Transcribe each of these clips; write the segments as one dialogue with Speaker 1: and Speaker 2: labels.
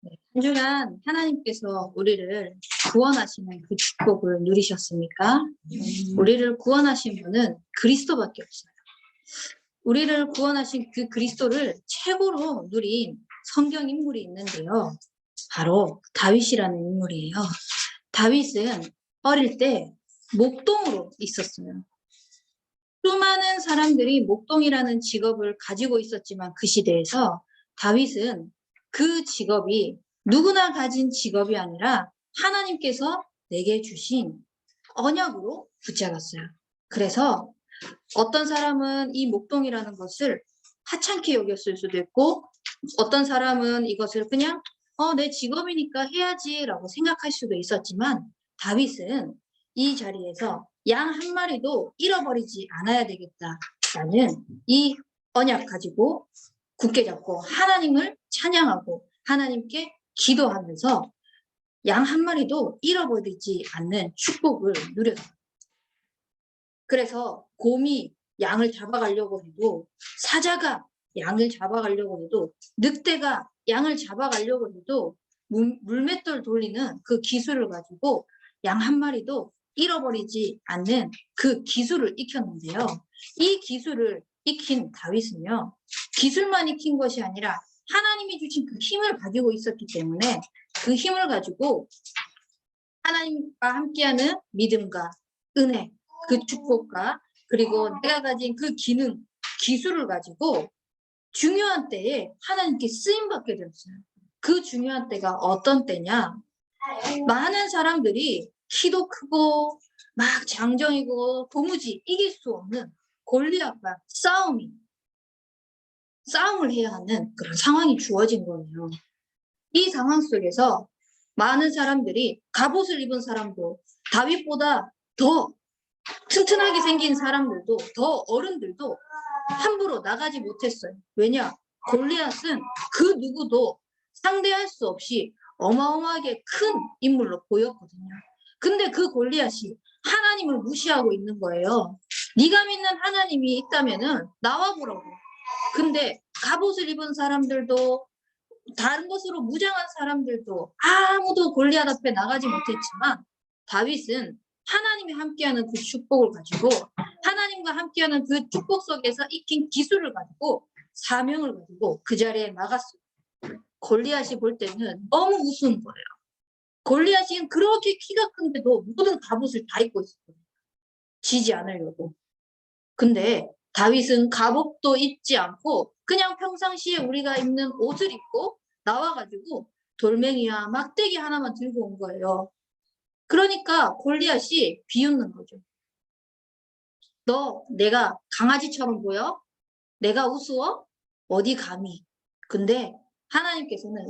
Speaker 1: 네, 한 주간 하나님께서 우리를 구원하시는 그 축복을 누리셨습니까? 우리를 구원하신 분은 그리스도밖에 없어요. 우리를 구원하신 그 그리스도를 최고로 누린 성경 인물이 있는데요. 바로 다윗이라는 인물이에요. 다윗은 어릴 때 목동으로 있었어요. 수많은 사람들이 목동이라는 직업을 가지고 있었지만 그 시대에서 다윗은 그 직업이 누구나 가진 직업이 아니라 하나님께서 내게 주신 언약으로 붙잡았어요. 그래서 어떤 사람은 이 목동이라는 것을 하찮게 여겼을 수도 있고 어떤 사람은 이것을 그냥 내 직업이니까 해야지라고 생각할 수도 있었지만 다윗은 이 자리에서 양 한 마리도 잃어버리지 않아야 되겠다라는 이 언약 가지고 굳게 잡고 하나님을 찬양하고 하나님께 기도하면서 양 한 마리도 잃어버리지 않는 축복을 누렸어요. 그래서 곰이 양을 잡아가려고 해도 사자가 양을 잡아가려고 해도 늑대가 양을 잡아가려고 해도 물맷돌 돌리는 그 기술을 가지고 양 한 마리도 잃어버리지 않는 그 기술을 익혔는데요. 이 기술을 익힌 다윗은요. 기술만 익힌 것이 아니라 하나님이 주신 그 힘을 가지고 있었기 때문에 그 힘을 가지고 하나님과 함께하는 믿음과 은혜, 그 축복과 그리고 내가 가진 그 기술을 가지고 중요한 때에 하나님께 쓰임받게 되었어요. 그 중요한 때가 어떤 때냐? 많은 사람들이 키도 크고 막 장정이고 도무지 이길 수 없는 골리앗과 싸움을 해야 하는 그런 상황이 주어진 거예요. 이 상황 속에서 많은 사람들이 갑옷을 입은 사람도 다윗보다 더 튼튼하게 생긴 사람들도 더 어른들도 함부로 나가지 못했어요. 왜냐? 골리앗은 그 누구도 상대할 수 없이 어마어마하게 큰 인물로 보였거든요. 근데 그 골리앗이 하나님을 무시하고 있는 거예요. 네가 믿는 하나님이 있다면은 나와보라고. 근데 갑옷을 입은 사람들도 다른 것으로 무장한 사람들도 아무도 골리앗 앞에 나가지 못했지만 다윗은 하나님이 함께하는 그 축복을 가지고 하나님과 함께하는 그 축복 속에서 익힌 기술을 가지고 사명을 가지고 그 자리에 나갔어요. 골리앗이 볼 때는 너무 우스운 거예요. 골리앗이 그렇게 키가 큰데도 모든 갑옷을 다 입고 있었거든요. 지지 않으려고. 근데 다윗은 갑옷도 입지 않고 그냥 평상시에 우리가 입는 옷을 입고 나와가지고 돌멩이와 막대기 하나만 들고 온 거예요. 그러니까 골리앗이 비웃는 거죠. 너 내가 강아지처럼 보여? 내가 우스워? 어디 감히? 근데 하나님께서는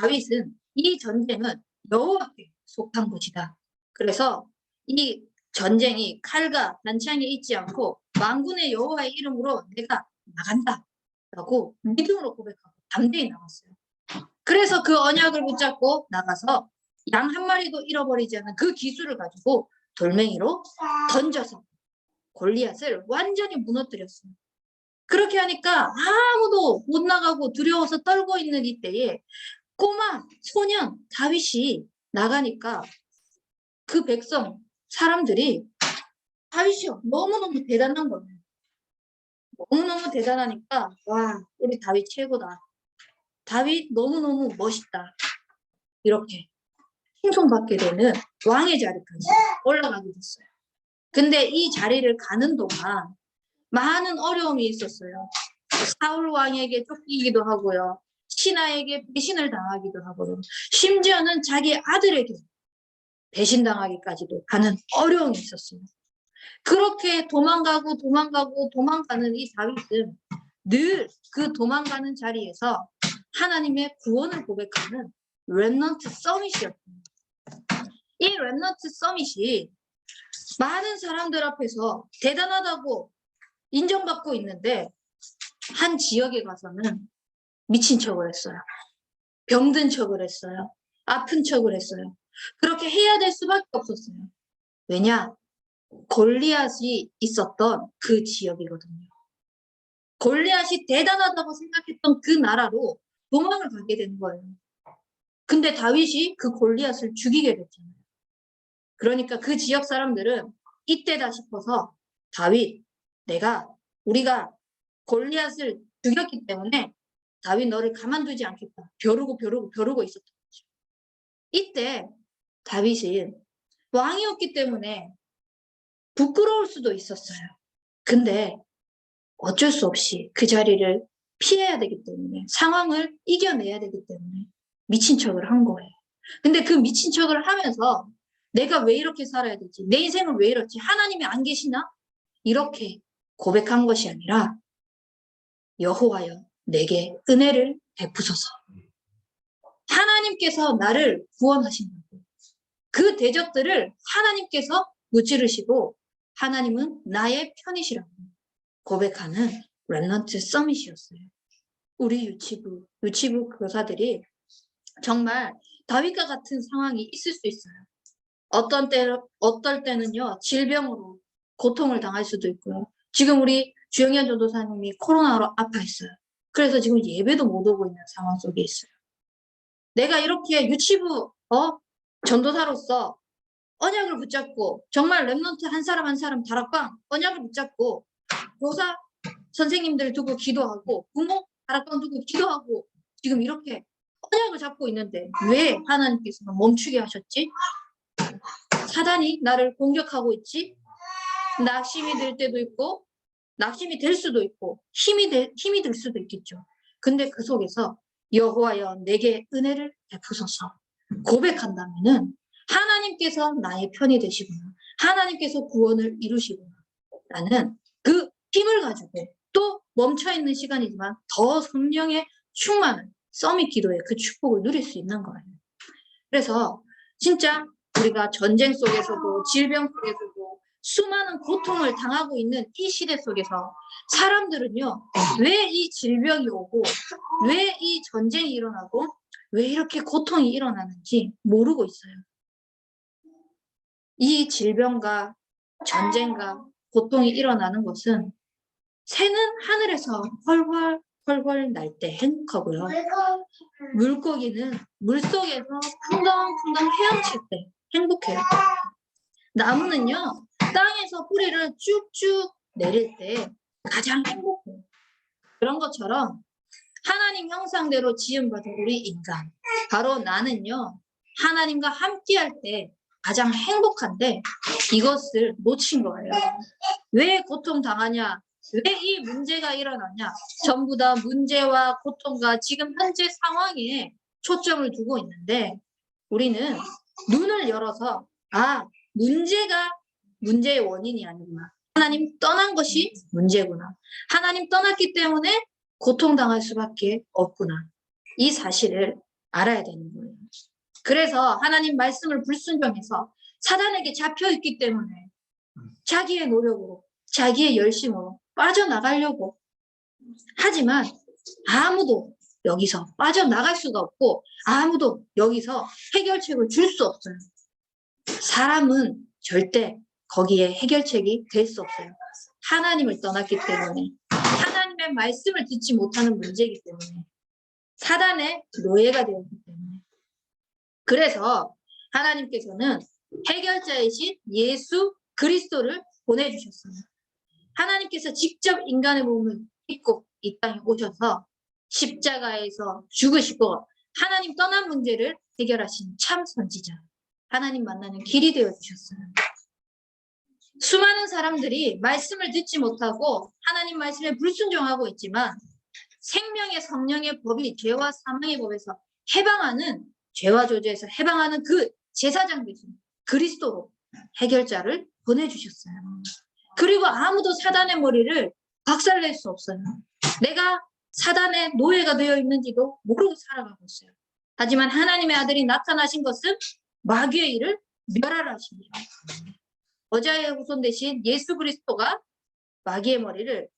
Speaker 1: 다윗은 이 전쟁은 여호와께 속한 것이다. 그래서 이 전쟁이 칼과 단창에 있지 않고 만군의 여호와의 이름으로 내가 나간다 라고 믿음으로 고백하고 담대히 나갔어요. 그래서 그 언약을 붙잡고 나가서 양 한 마리도 잃어버리지 않은 그 기술을 가지고 돌멩이로 던져서 골리앗을 완전히 무너뜨렸어요. 그렇게 하니까 아무도 못 나가고 두려워서 떨고 있는 이때에 꼬마 소년 다윗이 나가니까 그 사람들이 다윗이요 너무너무 대단한 거예요. 너무너무 대단하니까 와 우리 다윗 최고다. 다윗 너무너무 멋있다. 이렇게 칭송받게 되는 왕의 자리까지 올라가게 됐어요. 근데 이 자리를 가는 동안 많은 어려움이 있었어요. 사울 왕에게 쫓기기도 하고요. 신하에게 배신을 당하기도 하고요. 심지어는 자기 아들에게 배신당하기까지도 하는 어려움이 있었어요. 그렇게 도망가는 이 다윗은 늘 그 도망가는 자리에서 하나님의 구원을 고백하는 렘넌트 서밋이었습니다. 이 렘넌트 서밋이 많은 사람들 앞에서 대단하다고 인정받고 있는데 한 지역에 가서는 미친 척을 했어요. 병든 척을 했어요. 아픈 척을 했어요. 그렇게 해야 될 수밖에 없었어요. 왜냐? 골리앗이 있었던 그 지역이거든요. 골리앗이 대단하다고 생각했던 그 나라로 도망을 가게 된 거예요. 근데 다윗이 그 골리앗을 죽이게 됐잖아요. 그러니까 그 지역 사람들은 이때다 싶어서 다윗, 우리가 골리앗을 죽였기 때문에 다윗 너를 가만두지 않겠다. 벼르고 있었던 거죠. 이때 다윗이 왕이었기 때문에 부끄러울 수도 있었어요. 근데 어쩔 수 없이 그 자리를 피해야 되기 때문에, 상황을 이겨내야 되기 때문에 미친 척을 한 거예요. 근데 그 미친 척을 하면서 내가 왜 이렇게 살아야 되지? 내 인생은 왜 이렇지? 하나님이 안 계시나? 이렇게 고백한 것이 아니라 여호와여 내게 은혜를 베푸소서. 하나님께서 나를 구원하신 거고 그 대적들을 하나님께서 무찌르시고 하나님은 나의 편이시라고 고백하는 렘넌트 서밋이었어요. 우리 유치부 교사들이 정말 다윗과 같은 상황이 있을 수 있어요. 어떨 때는요, 질병으로 고통을 당할 수도 있고요. 지금 우리 주영현 전도사님이 코로나로 아파했어요. 그래서 지금 예배도 못 오고 있는 상황 속에 있어요. 내가 이렇게 유치부 전도사로서 언약을 붙잡고 정말 렘넌트 한 사람 한 사람 다락방 언약을 붙잡고 교사 선생님들 두고 기도하고 부모 다락방 두고 기도하고 지금 이렇게 언약을 잡고 있는데 왜 하나님께서는 멈추게 하셨지? 사단이 나를 공격하고 있지? 낙심이 될 때도 있고 낙심이 될 수도 있고 힘이 들 수도 있겠죠. 근데 그 속에서 여호와여 내게 은혜를 베푸소서 고백한다면은 하나님께서 나의 편이 되시구나. 하나님께서 구원을 이루시구나. 라는 그 힘을 가지고 또 멈춰있는 시간이지만 더 성령의 충만한 서밋 기도의 그 축복을 누릴 수 있는 거예요. 그래서 진짜 우리가 전쟁 속에서도 질병 속에서도 수많은 고통을 당하고 있는 이 시대 속에서 사람들은요, 왜 이 질병이 오고 왜 이 전쟁이 일어나고 왜 이렇게 고통이 일어나는지 모르고 있어요. 이 질병과 전쟁과 고통이 일어나는 것은 새는 하늘에서 헐헐 날 때 행복하고요. 물고기는 물속에서 풍덩풍덩 헤엄칠 때 행복해요. 나무는요, 땅에서 뿌리를 쭉쭉 내릴 때 가장 행복해요. 그런 것처럼 하나님 형상대로 지음받은 우리 인간, 바로 나는요, 하나님과 함께할 때 가장 행복한데 이것을 놓친 거예요. 왜 고통당하냐? 왜 이 문제가 일어나냐? 전부 다 문제와 고통과 지금 현재 상황에 초점을 두고 있는데 우리는 눈을 열어서 문제가 문제의 원인이 아니구나. 하나님 떠난 것이 문제구나. 하나님 떠났기 때문에 고통당할 수밖에 없구나. 이 사실을 알아야 되는 거예요. 그래서 하나님 말씀을 불순종해서 사단에게 잡혀있기 때문에 자기의 노력으로 자기의 열심으로 빠져나가려고 하지만 아무도 여기서 빠져나갈 수가 없고 아무도 여기서 해결책을 줄 수 없어요. 사람은 절대 거기에 해결책이 될 수 없어요. 하나님을 떠났기 때문에 하나님의 말씀을 듣지 못하는 문제이기 때문에 사단의 노예가 되었기 때문에 그래서 하나님께서는 해결자이신 예수 그리스도를 보내주셨어요. 하나님께서 직접 인간의 몸을 입고 이 땅에 오셔서 십자가에서 죽으시고 하나님 떠난 문제를 해결하신 참 선지자, 하나님 만나는 길이 되어주셨어요. 수많은 사람들이 말씀을 듣지 못하고 하나님 말씀에 불순종하고 있지만 생명의 성령의 법이 죄와 사망의 법에서 해방하는, 죄와 저주에서 해방하는 그 제사장 되신 그리스도로 해결자를 보내주셨어요. 그리고 아무도 사단의 머리를 박살낼 수 없어요. 내가 사단의 노예가 되어 있는지도 모르고 살아가고 있어요. 하지만 하나님의 아들이 나타나신 것은 마귀의 일을 멸하라 하십니다. 여자의 후손 대신 예수 그리스도가 마귀의 머리를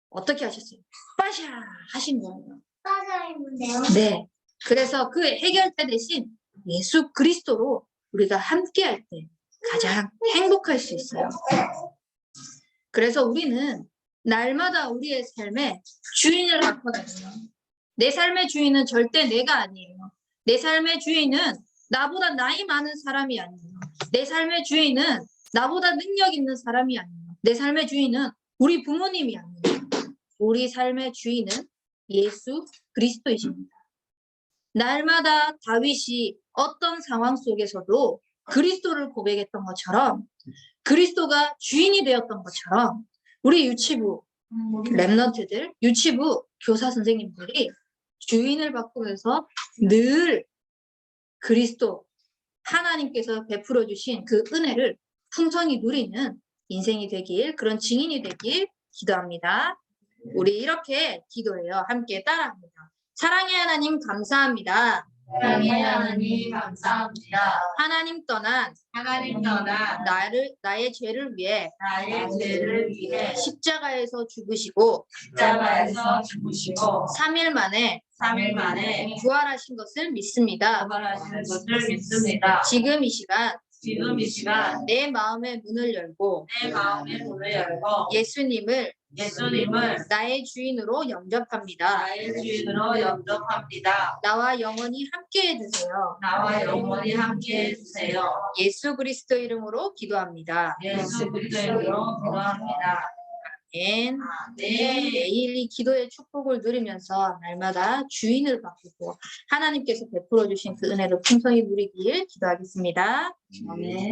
Speaker 1: 어떻게 하셨어요? 빠샤 하신 거예요.
Speaker 2: 빠져있는데요?
Speaker 1: 네. 그래서 그 해결자 대신 예수 그리스도로 우리가 함께할 때 가장 행복할 수 있어요. 그래서 우리는 날마다 우리의 삶에 주인을 바꿔내요. 내 삶의 주인은 절대 내가 아니에요. 내 삶의 주인은 나보다 나이 많은 사람이 아니에요. 내 삶의 주인은 나보다 능력 있는 사람이 아니에요. 내 삶의 주인은 우리 부모님이 아니에요. 우리 삶의 주인은 예수 그리스도이십니다. 날마다 다윗이 어떤 상황 속에서도 그리스도를 고백했던 것처럼 그리스도가 주인이 되었던 것처럼 우리 유치부 랩런트들, 유치부 교사 선생님들이 주인을 바꾸면서 늘 그리스도 하나님께서 베풀어 주신 그 은혜를 풍성히 누리는 인생이 되길, 그런 증인이 되길 기도합니다. 우리 이렇게 기도해요. 함께 따라합니다. 사랑의 하나님 감사합니다.
Speaker 2: 사랑의 하나님 감사합니다.
Speaker 1: 하나님 떠난 나의 죄를 위해 십자가에서 죽으시고 3일 만에 부활하신 것을 믿습니다. 지금 이 시간 내 마음의 문을 열고 예수님을 나의 주인으로 영접합니다. 나와 영원히 함께 해주세요. 예수 그리스도 이름으로 기도합니다. 아멘. 매일 이 기도의 축복을 누리면서 날마다 주인을 바꾸고 하나님께서 베풀어 주신 그 은혜를 풍성히 누리길 기도하겠습니다. 아멘.